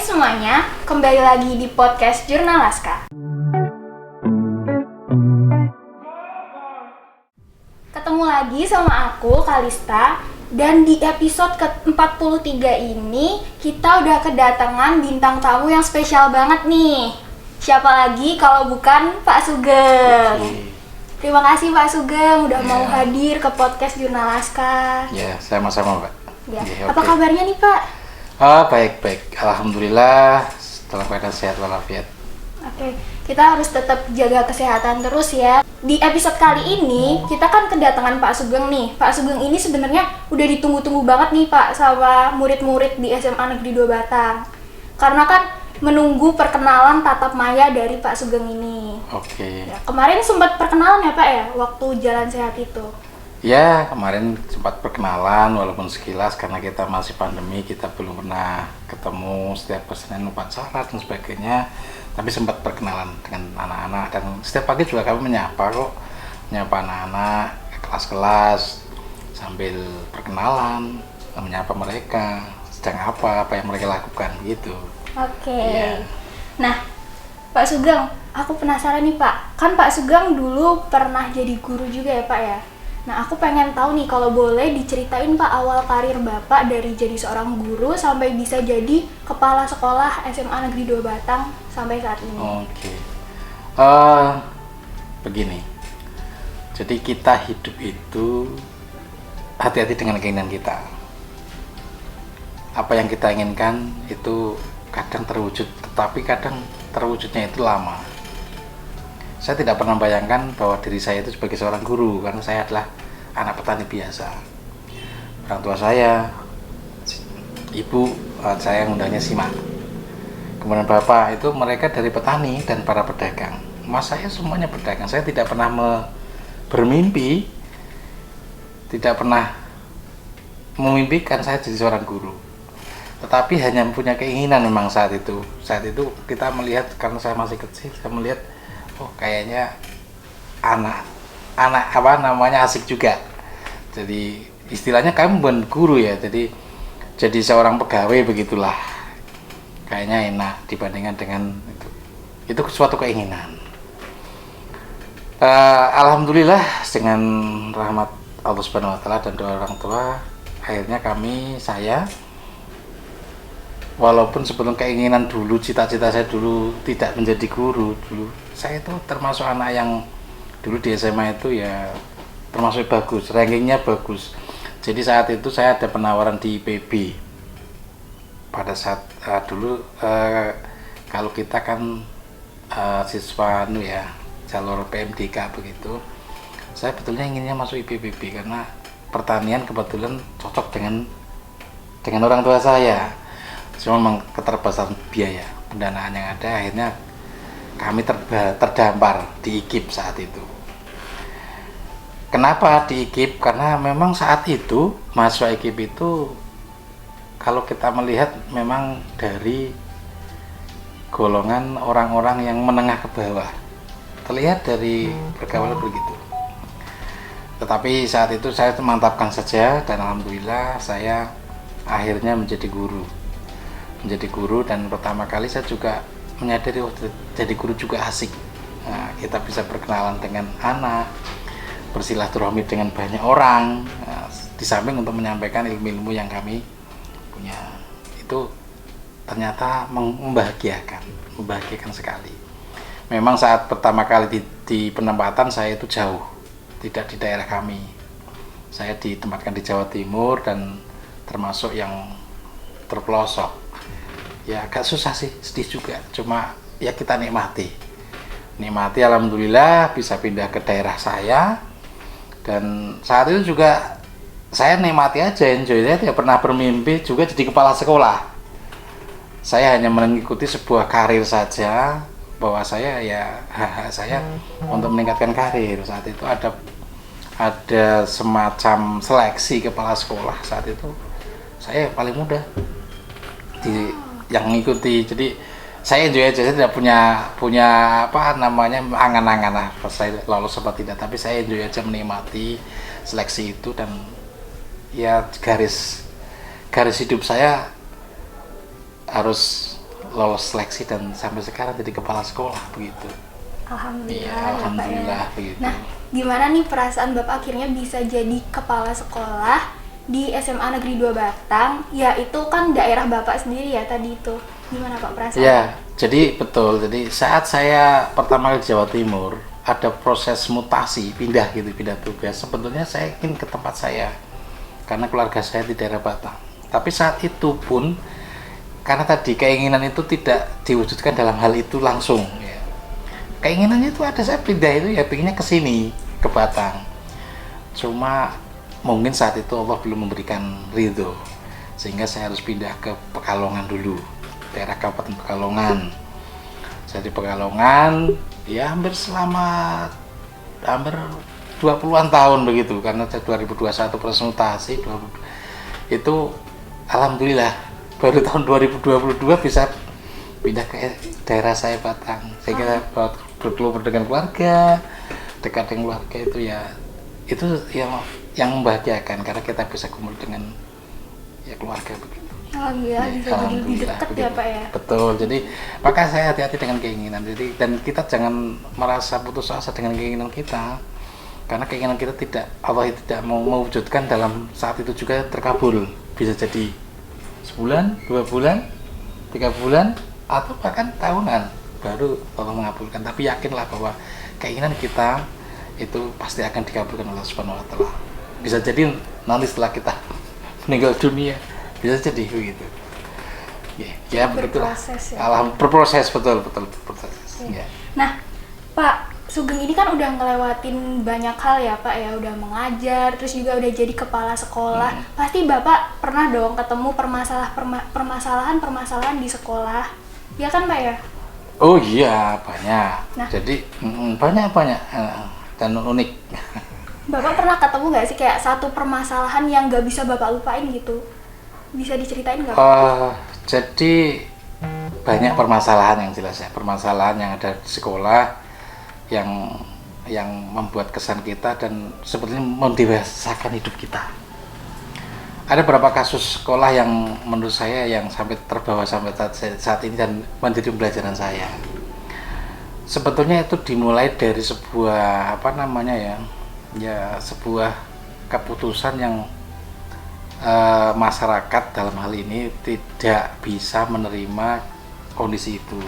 semuanya, kembali lagi di podcast Jurnal Laska. Ketemu lagi sama aku, Kalista. Dan di episode ke-43 ini, kita udah kedatangan bintang tamu yang spesial banget nih. Siapa lagi kalau bukan Pak Sugeng. Terima kasih Pak Sugeng udah mau hadir ke podcast Jurnal Laska. Ya, sama-sama Pak. Ya. Apa kabarnya nih Pak? Baik. Alhamdulillah, dalam keadaan sehat walafiat. Oke, kita harus tetap jaga kesehatan terus ya. Di episode kali ini, kita kan kedatangan Pak Sugeng nih. Pak Sugeng ini sebenarnya udah ditunggu-tunggu banget nih Pak sama murid-murid di SMA Negeri 2 Batang. Karena kan menunggu perkenalan tatap maya dari Pak Sugeng ini. Oke. Ya, kemarin sempat perkenalan ya Pak ya, waktu jalan sehat itu. Ya, kemarin sempat perkenalan walaupun sekilas karena kita masih pandemi, kita belum pernah ketemu setiap Senin upacara dan sebagainya. Tapi sempat perkenalan dengan anak-anak dan setiap pagi juga kami menyapa anak-anak ke kelas-kelas sambil perkenalan, menyapa mereka sedang apa yang mereka lakukan gitu. Oke. Iya. Nah, Pak Sugeng, aku penasaran nih Pak. Kan Pak Sugeng dulu pernah jadi guru juga ya Pak ya? Nah, aku pengen tahu nih kalau boleh diceritain Pak awal karir Bapak dari jadi seorang guru sampai bisa jadi kepala sekolah SMA Negeri 2 Batang sampai saat ini. Oke. Begini. Jadi kita hidup itu hati-hati dengan keinginan kita. Apa yang kita inginkan itu kadang terwujud, tetapi kadang terwujudnya itu lama. Saya tidak pernah bayangkan bahwa diri saya itu sebagai seorang guru karena saya adalah anak petani biasa. Orang tua saya, ibu saya ngundangnya Sima. Kemudian bapak itu mereka dari petani dan para pedagang. Mas saya semuanya pedagang. Saya tidak pernah bermimpi, tidak pernah memimpikan saya jadi seorang guru. Tetapi hanya punya keinginan memang saat itu. Saat itu kita melihat karena saya masih kecil, saya melihat kayaknya anak asik juga. Jadi istilahnya kamu bukan guru ya, jadi seorang pegawai begitulah. Kayaknya enak dibandingkan dengan itu suatu keinginan. Alhamdulillah dengan rahmat Allah Subhanahu Wa Taala dan doa orang tua, akhirnya saya walaupun sebelum keinginan dulu, cita-cita saya dulu tidak menjadi guru dulu. Saya itu termasuk anak yang dulu di SMA itu ya termasuk bagus, rankingnya bagus. Jadi saat itu saya ada penawaran di IPB. Pada saat dulu kalau kita kan siswa jalur PMDK begitu. Saya betulnya inginnya masuk IPB karena pertanian kebetulan cocok dengan orang tua saya. Cuma memang keterbatasan biaya pendanaan yang ada, akhirnya kami terdampar di IKIP saat itu. Kenapa di IKIP? Karena memang saat itu mahasiswa IKIP itu kalau kita melihat memang dari golongan orang-orang yang menengah ke bawah, terlihat dari pergaulan begitu. Tetapi saat itu saya mantapkan saja dan alhamdulillah saya akhirnya menjadi guru dan pertama kali saya juga menyadari jadi guru juga asik. Nah, kita bisa berkenalan dengan anak, bersilaturahmi dengan banyak orang, di samping untuk menyampaikan ilmu-ilmu yang kami punya. Itu ternyata membahagiakan sekali. Memang saat pertama kali di penempatan saya itu jauh, tidak di daerah kami. Saya ditempatkan di Jawa Timur dan termasuk yang terpelosok. Ya agak susah sih, sedih juga, cuma ya kita nikmati alhamdulillah bisa pindah ke daerah saya. Dan saat itu juga saya nikmati aja, enjoy. Saya tidak pernah bermimpi juga jadi kepala sekolah. Saya hanya mengikuti sebuah karir saja, bahwa saya untuk meningkatkan karir. Saat itu ada semacam seleksi kepala sekolah. Saat itu saya paling muda yang mengikuti, jadi saya enjoy aja. Saya tidak punya angan-angan lah saya lolos apa tidak, tapi saya enjoy aja menikmati seleksi itu. Dan ya garis hidup saya harus lolos seleksi dan sampai sekarang jadi kepala sekolah begitu. Alhamdulillah, Iya, ya, Pak, alhamdulillah ya. begitu. Nah, gimana nih perasaan Bapak akhirnya bisa jadi kepala sekolah di SMA Negeri 2 Batang? Ya, itu kan daerah Bapak sendiri ya tadi itu. Gimana Pak perasaan? Ya, jadi betul. Jadi saat saya pertama kali di Jawa Timur, ada proses mutasi, pindah tugas. Sebetulnya saya ingin ke tempat saya, karena keluarga saya di daerah Batang. Tapi saat itu pun, karena tadi keinginan itu tidak diwujudkan dalam hal itu langsung. Ya. Keinginannya itu ada, saya pindah itu ya pinginnya ke sini, ke Batang. Cuma mungkin saat itu Allah belum memberikan ridho, sehingga saya harus pindah ke Pekalongan dulu, daerah Kabupaten Pekalongan. Saya di Pekalongan ya hampir 20-an tahun begitu, karena 2021 proses mutasi, itu alhamdulillah baru tahun 2022 bisa pindah ke daerah saya Batang, sehingga berkeluar dengan keluarga, dekat dengan keluarga itu yang membahagiakan, karena kita bisa kumpul dengan ya keluarga begitu. Alhamdulillah bisa jadi lebih dekat ya Pak ya. Betul, jadi maka saya hati-hati dengan keinginan. Jadi dan kita jangan merasa putus asa dengan keinginan kita, karena keinginan kita Allah tidak mau mewujudkan dalam saat itu juga terkabul. Bisa jadi sebulan, 2 bulan, 3 bulan, atau bahkan tahunan baru Allah mengabulkan. Tapi yakinlah bahwa keinginan kita itu pasti akan dikabulkan oleh Subhanahu wa Ta'ala. Bisa jadi nanti setelah kita meninggal dunia, bisa jadi begitu. Ya begitulah. Berproses ya. Berproses, betul berproses. Ya. Nah, Pak Sugeng ini kan udah ngelewatin banyak hal ya Pak ya, udah mengajar, terus juga udah jadi kepala sekolah. Pasti Bapak pernah dong ketemu permasalahan di sekolah, ya kan Pak ya? Oh iya, banyak. Nah. Jadi banyak dan unik. Bapak pernah ketemu nggak sih kayak satu permasalahan yang nggak bisa Bapak lupain gitu? Bisa diceritain nggak? Jadi banyak permasalahan yang jelas ya, permasalahan yang ada di sekolah yang membuat kesan kita dan sebetulnya mendewasakan hidup kita. Ada beberapa kasus sekolah yang menurut saya yang sampai terbawa sampai saat ini dan menjadi pembelajaran saya. Sebetulnya itu dimulai dari sebuah sebuah keputusan yang masyarakat dalam hal ini tidak bisa menerima kondisi itu.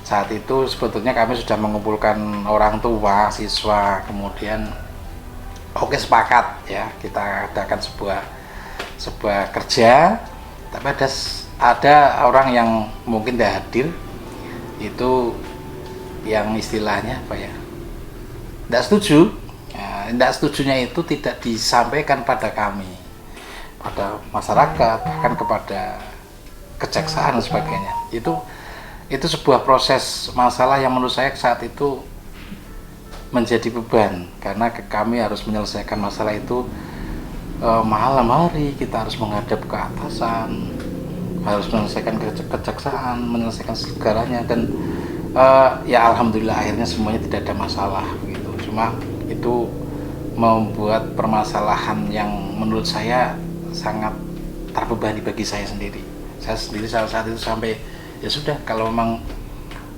Saat itu sebetulnya kami sudah mengumpulkan orang tua, siswa, kemudian sepakat ya kita adakan sebuah kerja, tapi ada orang yang mungkin tidak hadir, itu yang istilahnya tidak setuju. Tidak setujunya itu tidak disampaikan pada kami, pada masyarakat, bahkan kepada kejaksaan dan sebagainya. Itu sebuah proses masalah yang menurut saya saat itu menjadi beban, karena kami harus menyelesaikan masalah itu malam hari, kita harus menghadap ke atasan, harus menyelesaikan kejaksaan, menyelesaikan segalanya, dan ya alhamdulillah akhirnya semuanya tidak ada masalah begitu. Cuma itu membuat permasalahan yang menurut saya sangat terbebani bagi saya sendiri. Saya sendiri saat itu sampai ya sudah, kalau memang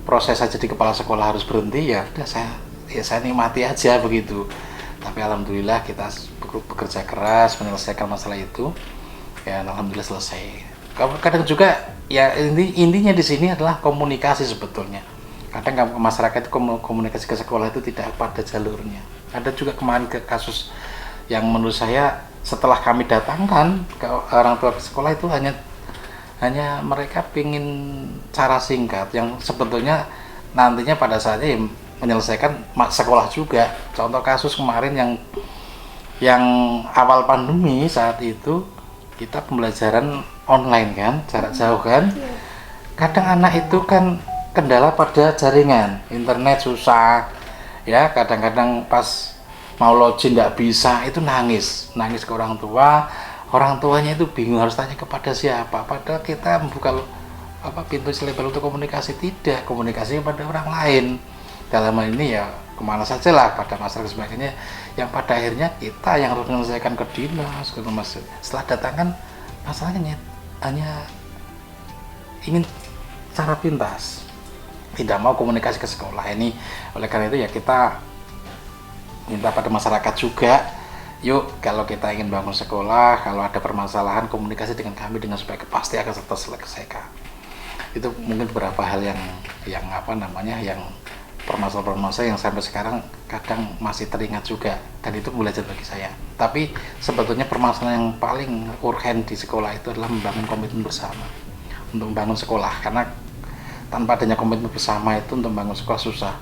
proses saja di kepala sekolah harus berhenti, ya udah saya nikmati aja begitu. Tapi alhamdulillah kita bekerja keras menyelesaikan masalah itu, ya alhamdulillah selesai. Kadang juga ya intinya di sini adalah komunikasi sebetulnya. Kadang masyarakat itu komunikasi ke sekolah itu tidak pada jalurnya. Ada juga kemarin kasus yang menurut saya setelah kami datangkan ke orang tua ke sekolah itu hanya mereka pingin cara singkat yang sebetulnya nantinya pada saatnya menyelesaikan sekolah juga. Contoh kasus kemarin yang awal pandemi saat itu kita pembelajaran online kan, jarak jauh kan. Kadang anak itu kan kendala pada jaringan, internet susah ya, kadang-kadang pas mau login tidak bisa, itu nangis ke orang tuanya itu bingung harus tanya kepada siapa, padahal kita membuka pintu selebar untuk komunikasi, tidak, komunikasi pada orang lain, dalam hal ini ya kemana saja lah pada masyarakat sebagainya, yang pada akhirnya kita yang harus menyelesaikan ke dinas, ke rumah. Setelah datang kan masalahnya hanya ingin secara pintas, tidak mau komunikasi ke sekolah. Ini oleh karena itu ya kita minta pada masyarakat juga, yuk kalau kita ingin bangun sekolah, kalau ada permasalahan komunikasi dengan kami dengan supaya pasti akan terselesaikan. Itu mungkin beberapa hal yang yang permasalahan-permasalahan yang sampai sekarang kadang masih teringat juga, dan itu belajar bagi saya. Tapi sebetulnya permasalahan yang paling urgen di sekolah itu adalah membangun komitmen bersama untuk membangun sekolah, karena tanpa adanya komitmen bersama itu untuk membangun sekolah susah.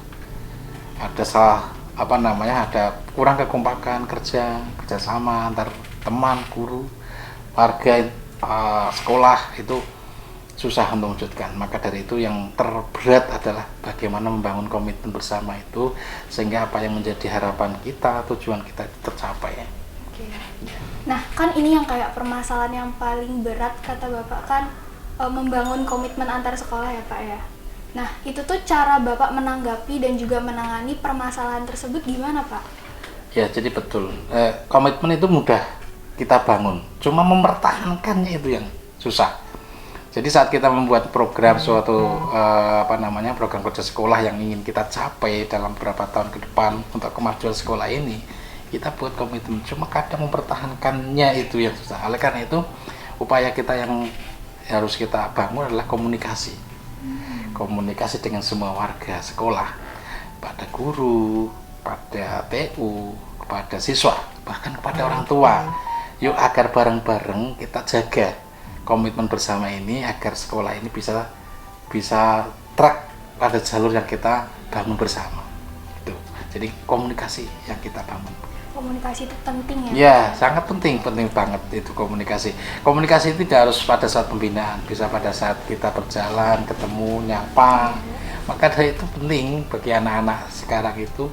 Ada kurang kekompakan kerjasama antar teman, guru, warga, sekolah, itu susah untuk mewujudkan. Maka dari itu yang terberat adalah bagaimana membangun komitmen bersama itu sehingga apa yang menjadi harapan kita, tujuan kita itu tercapai. Oke. Nah, kan ini yang kayak permasalahan yang paling berat kata Bapak kan, membangun komitmen antar sekolah ya Pak ya. Nah, itu tuh cara Bapak menanggapi dan juga menangani permasalahan tersebut gimana Pak? Ya, jadi betul. Komitmen itu mudah kita bangun, cuma mempertahankannya itu yang susah. Jadi saat kita membuat program program kerja sekolah yang ingin kita capai dalam beberapa tahun ke depan untuk kemajuan sekolah ini, kita buat komitmen. Cuma kadang mempertahankannya itu yang susah. Oleh karena itu, upaya kita yang harus kita bangun adalah komunikasi. Komunikasi dengan semua warga sekolah, pada guru, pada TU, kepada siswa, bahkan kepada orang tua. Yuk agar bareng-bareng kita jaga komitmen bersama ini agar sekolah ini bisa track pada jalur yang kita bangun bersama. Itu. Jadi komunikasi yang kita bangun. Komunikasi itu penting ya? Ya, sangat penting banget itu komunikasi. Komunikasi itu tidak harus pada saat pembinaan, bisa pada saat kita berjalan, ketemu, nyapa. Maka dari itu penting bagi anak-anak sekarang itu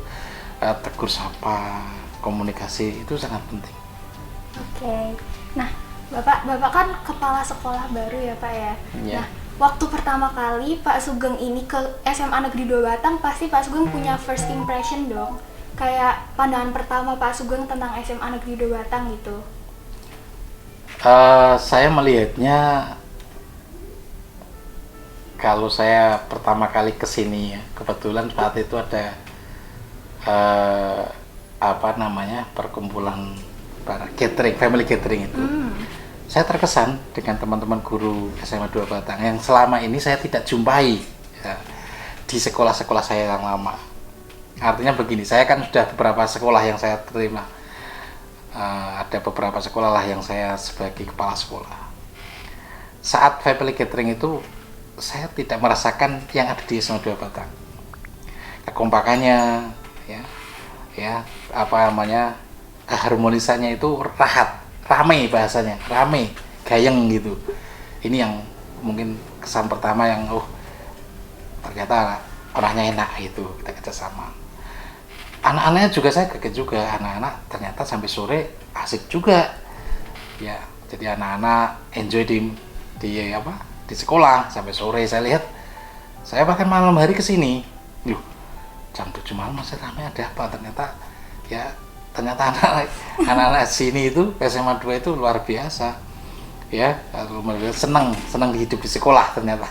tegur sapa, komunikasi itu sangat penting. Oke. Nah, Bapak kan kepala sekolah baru ya Pak ya? Ya. Nah, waktu pertama kali Pak Sugeng ini ke SMA Negeri 2 Batang, pasti Pak Sugeng punya first impression dong. Kayak pandangan pertama Pak Sugeng tentang SMA Negeri 2 Batang gitu. Saya melihatnya, kalau saya pertama kali kesini ya, kebetulan saat itu ada perkumpulan catering, family catering itu. Saya terkesan dengan teman-teman guru SMA 2 Batang yang selama ini saya tidak jumpai ya, di sekolah-sekolah saya yang lama. Artinya begini, saya kan sudah beberapa sekolah yang saya terima, ada beberapa sekolah lah yang saya sebagai kepala sekolah. Saat family catering itu saya tidak merasakan yang ada di SMA 2 Batang, kekompakannya, keharmonisannya itu ramai bahasanya, ramai, gayeng gitu. Ini yang mungkin kesan pertama yang ternyata orangnya enak itu, kita kerjasama. Anak-anaknya juga saya kaget juga, anak-anak ternyata sampai sore asik juga ya. Jadi anak-anak enjoy di sekolah sampai sore. Saya bahkan malam hari kesini, jam 7 malam masih ramai, ada apa? Ternyata anak-anak sini itu SMA 2 itu luar biasa ya, senang hidup di sekolah ternyata.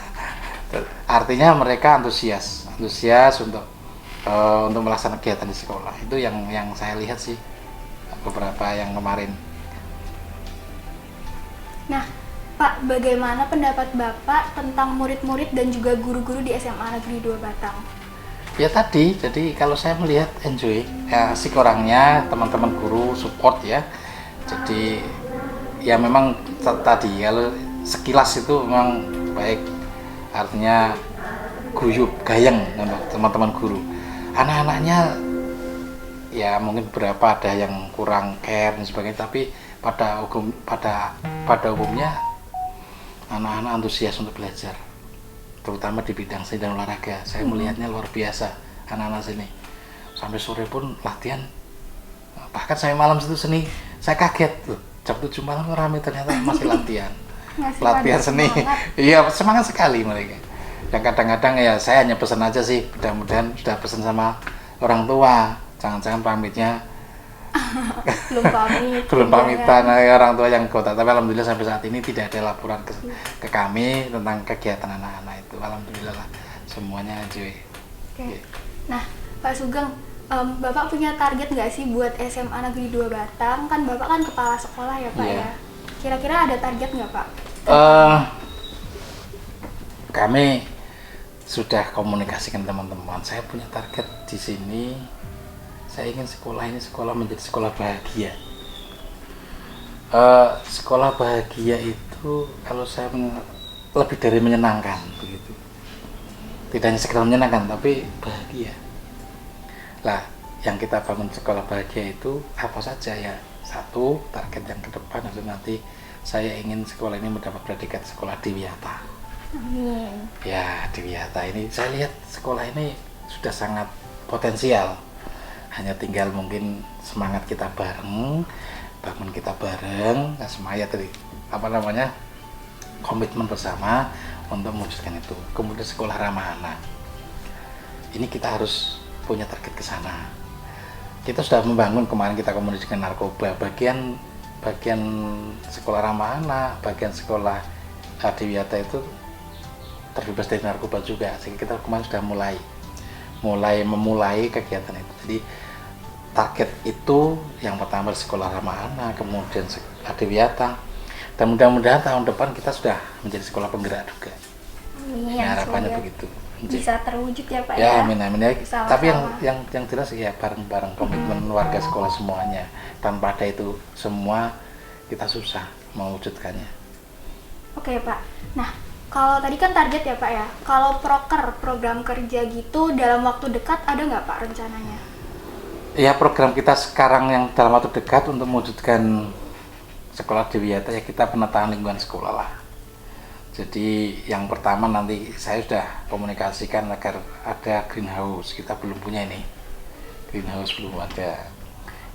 Artinya mereka antusias untuk melaksanakan kegiatan di sekolah. Itu yang saya lihat sih beberapa yang kemarin. Nah, Pak, bagaimana pendapat Bapak tentang murid-murid dan juga guru-guru di SMA Negeri 2 Batang? Ya tadi, jadi kalau saya melihat enjoy, ya asik orangnya, teman-teman guru support ya. Jadi ya memang tadi kalau sekilas itu memang baik, artinya guyup, gayeng teman-teman guru. Anak-anaknya ya mungkin beberapa ada yang kurang care dan sebagainya, tapi pada umumnya anak-anak antusias untuk belajar, terutama di bidang seni dan olahraga. Saya melihatnya luar biasa anak-anak sini, sampai sore pun latihan. Bahkan saya malam itu seni, saya kaget tuh, jam 7 malam ramai ternyata masih latihan. Latihan seni. Iya, semangat sekali mereka. Dan kadang-kadang ya saya hanya pesan aja sih, mudah-mudahan sudah pesan sama orang tua, jangan-jangan pamitnya belum pamitan orang tua yang kota. Tapi alhamdulillah sampai saat ini tidak ada laporan ke kami tentang kegiatan anak-anak itu. alhamdulillah lah semuanya enjoy. Oke. Nah, Pak Sugeng, Bapak punya target nggak sih buat SMA Negeri 2 Batang? Kan Bapak kan kepala sekolah ya Pak Iya. ya. Kira-kira ada target nggak Pak? Kami sudah komunikasikan teman-teman. Saya punya target di sini. Saya ingin sekolah ini sekolah menjadi sekolah bahagia. Sekolah bahagia itu kalau saya lebih dari menyenangkan begitu. Tidak hanya sekedar menyenangkan, tapi bahagia. Lah, yang kita bangun sekolah bahagia itu apa saja ya? Satu, target yang ke depan adalah nanti saya ingin sekolah ini mendapat predikat sekolah Diwiyata. Amin. Ya, Diwiyata ini saya lihat sekolah ini sudah sangat potensial. Hanya tinggal mungkin semangat kita bareng, bangun kita bareng, semangat tadi komitmen bersama untuk mewujudkan itu. Kemudian sekolah ramah anak. Ini kita harus punya target ke sana. Kita sudah membangun, kemarin kita komunikasikan narkoba, bagian sekolah ramah anak, bagian sekolah Diwiyata itu terbebas dari narkoba juga, sehingga kita kemarin sudah memulai kegiatan itu. Jadi target itu yang pertama sekolah ramah anak, kemudian Diwiyata, dan mudah-mudahan tahun depan kita sudah menjadi sekolah penggerak juga. Amin. Harapannya Semoga begitu. bisa terwujud ya Pak Ya, ya. amin amin ya. Sama-sama. Tapi yang jelas ya bareng-bareng komitmen warga sekolah semuanya. Tanpa ada itu semua kita susah mewujudkannya. Oke Pak. Nah, kalau tadi kan target ya Pak ya. Kalau program kerja gitu dalam waktu dekat ada nggak Pak rencananya? Ya, program kita sekarang yang dalam waktu dekat untuk mewujudkan sekolah Diwiyata ya kita penataan lingkungan sekolah lah. Jadi yang pertama nanti saya sudah komunikasikan agar ada greenhouse. Kita belum punya ini. Greenhouse belum ada.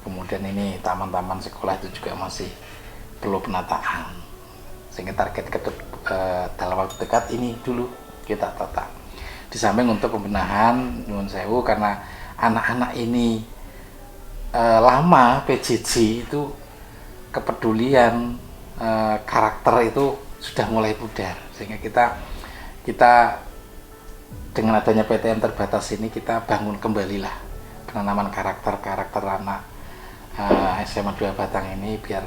Kemudian ini taman-taman sekolah itu juga masih perlu penataan. Sehingga target dalam waktu dekat ini dulu kita tata. Di samping untuk pembenahan nyuwun sewu karena anak-anak ini lama PJJ itu kepedulian karakter itu sudah mulai pudar, sehingga kita dengan adanya PTN terbatas ini kita bangun kembalilah penanaman karakter anak SMA 2 Batang ini biar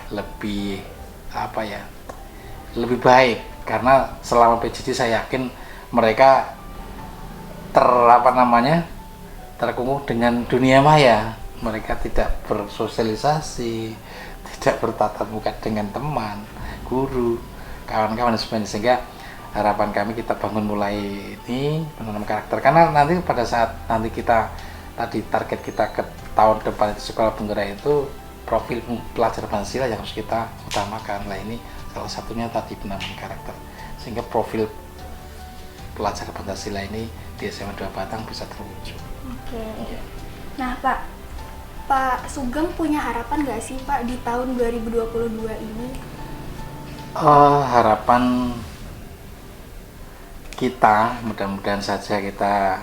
lebih lebih baik, karena selama PJJ saya yakin mereka terkungkung dengan dunia maya. Mereka tidak bersosialisasi, tidak bertatap muka dengan teman, guru, kawan-kawan dan sebagainya. Sehingga harapan kami kita bangun mulai ini menanam karakter, karena nanti pada saat nanti kita target kita ke tahun depan itu sekolah penggerak itu profil pelajar Pancasila yang harus kita utamakan. Lah ini salah satunya tadi penanaman karakter, sehingga profil pelajar Pancasila ini di SMA 2 Batang bisa terwujud. Oke. Nah Pak Sugeng punya harapan nggak sih Pak di tahun 2022 ini? Harapan kita mudah-mudahan saja kita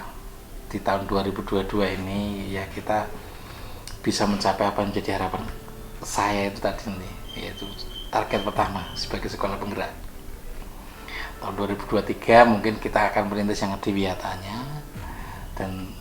di tahun 2022 ini ya kita bisa mencapai apa yang menjadi harapan saya itu tadi nih, yaitu target pertama sebagai sekolah penggerak. Tahun 2023 mungkin kita akan merintis yang Diwiyatanya, dan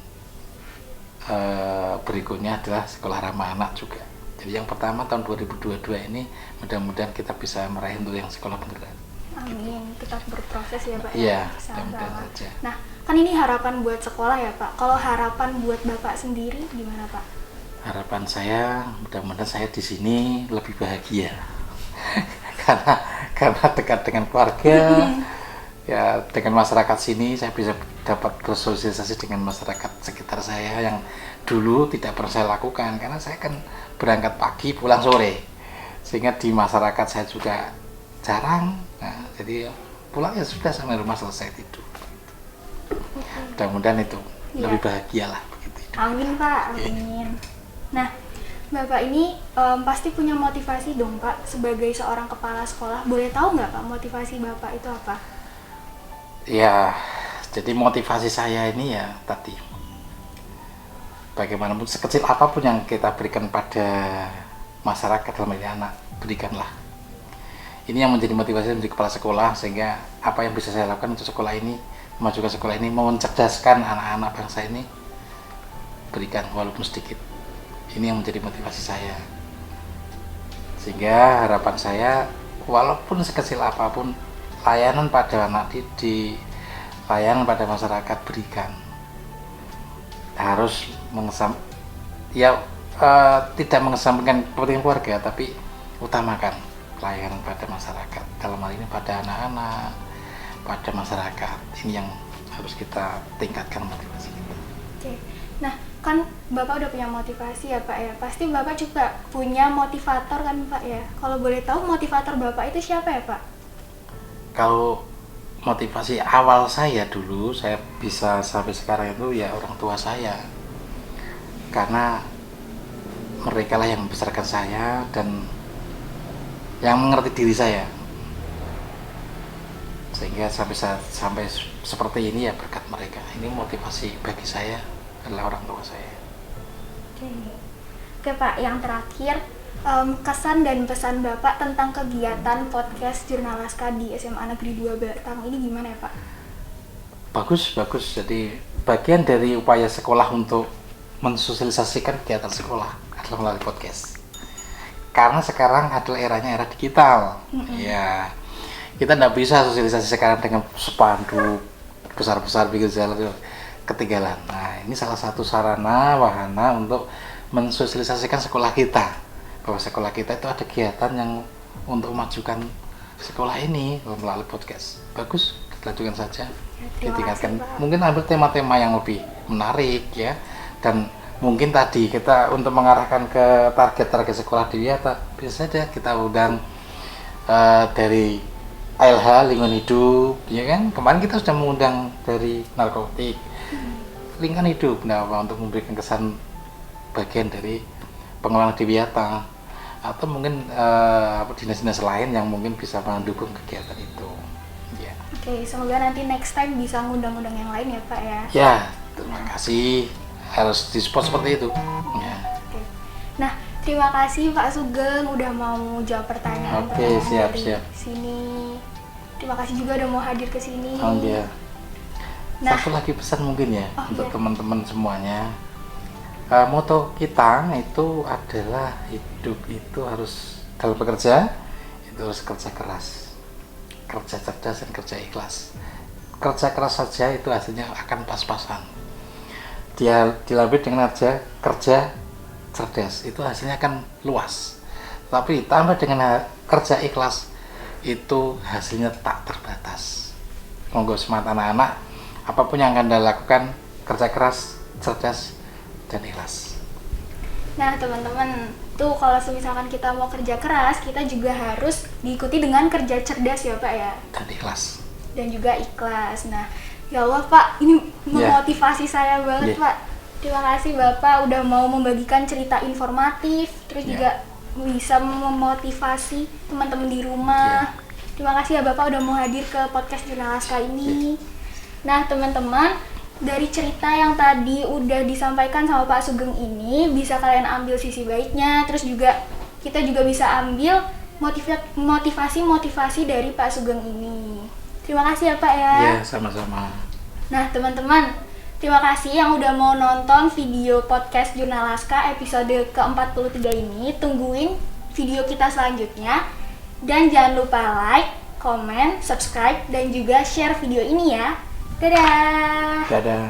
berikutnya adalah sekolah ramah anak juga. Jadi yang pertama tahun 2022 ini mudah-mudahan kita bisa meraih untuk yang sekolah penggerak. Amin, kita berproses ya Pak Iya, ya. mudah-mudahan saja. Nah, kan ini harapan buat sekolah ya Pak. Kalau harapan buat Bapak sendiri gimana Pak? Harapan saya mudah-mudahan saya di sini lebih bahagia. karena dekat dengan keluarga. Ya, dengan masyarakat sini saya bisa dapat bersosialisasi dengan masyarakat sekitar saya yang dulu tidak pernah saya lakukan, karena saya kan berangkat pagi pulang sore, sehingga di masyarakat saya juga jarang. Nah, jadi pulang ya sudah sampai rumah selesai tidur. Mudah-mudahan itu lebih bahagia lah begitu. Amin Pak, amin. Nah, Bapak ini pasti punya motivasi dong Pak sebagai seorang kepala sekolah. Boleh tahu nggak Pak motivasi Bapak itu apa? Ya, jadi motivasi saya ini ya tadi, bagaimanapun sekecil apapun yang kita berikan pada masyarakat dalam ini anak, berikanlah. Ini yang menjadi motivasi menjadi kepala sekolah, sehingga apa yang bisa saya lakukan untuk sekolah ini, memajukan sekolah ini, mencerdaskan anak-anak bangsa ini, berikan walaupun sedikit. Ini yang menjadi motivasi saya. Sehingga harapan saya, walaupun sekecil apapun, layanan pada anak didik, layanan pada masyarakat berikan. Harus tidak mengesampingkan kepentingan keluarga, tapi utamakan pelayanan pada masyarakat, dalam hal ini pada anak-anak, pada masyarakat. Ini yang harus kita tingkatkan motivasi kita. Oke. Nah, kan Bapak udah punya motivasi ya Pak ya. Pasti Bapak juga punya motivator kan Pak ya. Kalau boleh tahu motivator Bapak itu siapa ya Pak? Kalau motivasi awal saya dulu, saya bisa sampai sekarang itu ya orang tua saya. Karena mereka lah yang membesarkan saya dan yang mengerti diri saya, sehingga sampai seperti ini ya berkat mereka. Ini motivasi bagi saya adalah orang tua saya. Oke Pak, yang terakhir, kesan dan pesan Bapak tentang kegiatan podcast Jurnal Laska di SMA Negeri 2 Batang ini gimana ya Pak? Bagus. Jadi bagian dari upaya sekolah untuk mensosialisasikan kegiatan sekolah adalah melalui podcast. Karena sekarang adalah eranya era digital. Ya, kita tidak bisa sosialisasi sekarang dengan spanduk besar-besar pinggir jalan, ketinggalan. Nah, ini salah satu sarana wahana untuk mensosialisasikan sekolah kita, bahwa sekolah kita itu ada kegiatan yang untuk memajukan sekolah ini melalui podcast. Bagus, lanjutkan saja, ditingkatkan. Mungkin ambil tema-tema yang lebih menarik ya, dan mungkin tadi kita untuk mengarahkan ke target-target sekolah di Wiyata, bisa saja kita undang dari ALH lingkungan hidup, ya kan? Kemarin kita sudah mengundang dari narkotik, lingkungan hidup, untuk memberikan kesan bagian dari pengelolaan di Wiyata, atau mungkin dinas-dinas lain yang mungkin bisa mendukung kegiatan itu. Ya. Oke, semoga nanti next time bisa ngundang-undang yang lain ya Pak ya. Ya, terima kasih. Harus di-support seperti itu. Ya. Oke. Nah, terima kasih Pak Sugeng udah mau jawab pertanyaan. Oke, siap. Sini. Terima kasih juga udah mau hadir ke sini. Iya. Nah, satu lagi pesan mungkin ya untuk iya. teman-teman semuanya. Moto kita itu adalah hidup itu harus dalam bekerja itu harus kerja keras, kerja cerdas dan kerja ikhlas. Kerja keras saja itu hasilnya akan pas-pasan. Dia dilambil dengan kerja cerdas, itu hasilnya akan luas. Tapi tambah dengan kerja ikhlas, itu hasilnya tak terbatas. Monggo semangat anak-anak, apapun yang Anda lakukan, kerja keras, cerdas, dan ikhlas. Nah teman-teman, tuh kalau misalkan kita mau kerja keras, kita juga harus diikuti dengan kerja cerdas ya Pak ya. Dan ikhlas. Dan juga ikhlas. Nah, ya Allah Pak, ini memotivasi saya banget Pak. Terima kasih Bapak udah mau membagikan cerita informatif, terus juga bisa memotivasi teman-teman di rumah. Terima kasih ya Bapak udah mau hadir ke podcast Jurnal Laska ini. Nah teman-teman, dari cerita yang tadi udah disampaikan sama Pak Sugeng ini, bisa kalian ambil sisi baiknya, terus juga kita juga bisa ambil motivasi dari Pak Sugeng ini. Terima kasih ya Pak ya. Iya, sama-sama. Nah teman-teman, terima kasih yang udah mau nonton video podcast Jurnal Laska episode ke-43 ini. Tungguin video kita selanjutnya. Dan jangan lupa like, comment, subscribe, dan juga share video ini ya. Dadah! Dadah!